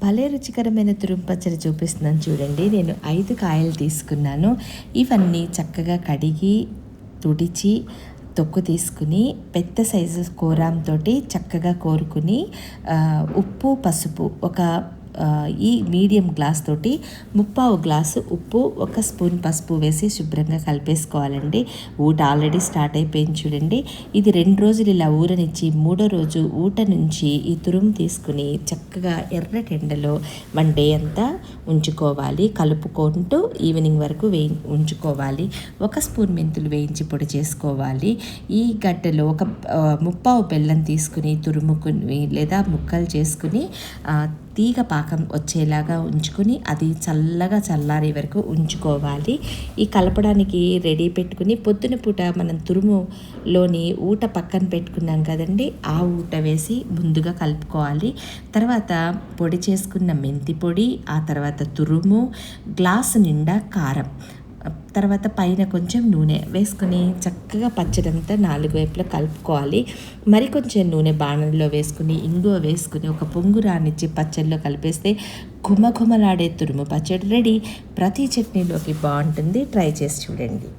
భలే రుచికరమైన తురుము పచ్చడి చూపిస్తున్నాను చూడండి. నేను 5 కాయలు తీసుకున్నాను. ఇవన్నీ చక్కగా కడిగి, తుడిచి, తొక్కు తీసుకుని పెద్ద సైజు కోరాంతోటి చక్కగా కోరుకుని ఉప్పు, పసుపు ఈ మీడియం గ్లాస్ తోటి 3/4 గ్లాసు ఉప్పు, 1 స్పూన్ పసుపు వేసి శుభ్రంగా కలిపేసుకోవాలండి. ఊట ఆల్రెడీ స్టార్ట్ అయిపోయింది చూడండి. ఇది 2 రోజులు ఇలా ఊరనిచ్చి 3వ రోజు ఊట నుంచి ఈ తురుము తీసుకుని చక్కగా ఎర్రటి ఎండలో 1 డే అంతా ఉంచుకోవాలి. కలుపుకుంటూ ఈవినింగ్ వరకు ఉంచుకోవాలి. 1 స్పూన్ మెంతులు వేయించి పొడి చేసుకోవాలి. ఈ గడ్డలో 1/3 బెల్లం తీసుకుని తురుముకుని లేదా ముక్కలు చేసుకుని తీగ పాకం వచ్చేలాగా ఉంచుకొని అది చల్లగా చల్లారే వరకు ఉంచుకోవాలి. ఈ కలపడానికి రెడీ పెట్టుకుని పొద్దున పూట మనం తురుములోని ఊట పక్కన పెట్టుకున్నాం కదండి, ఆ ఊట వేసి ముందుగా కలుపుకోవాలి. తర్వాత పొడి చేసుకున్న మెంతి పొడి, ఆ తర్వాత తురుము, గ్లాసు నిండా కారం, తర్వాత పైన కొంచెం నూనె వేసుకుని చక్కగా పచ్చడంతా 4 వైపులా కలుపుకోవాలి. మరి కొంచెం నూనె బాణంలో వేసుకుని ఇంగువ వేసుకుని ఒక పొంగు రానిచ్చి పచ్చడిలో కలిపేస్తే ఘుమఘుమలాడే తురుము పచ్చడి రెడీ. ప్రతి చట్నీలోకి బాగుంటుంది. ట్రై చేసి చూడండి.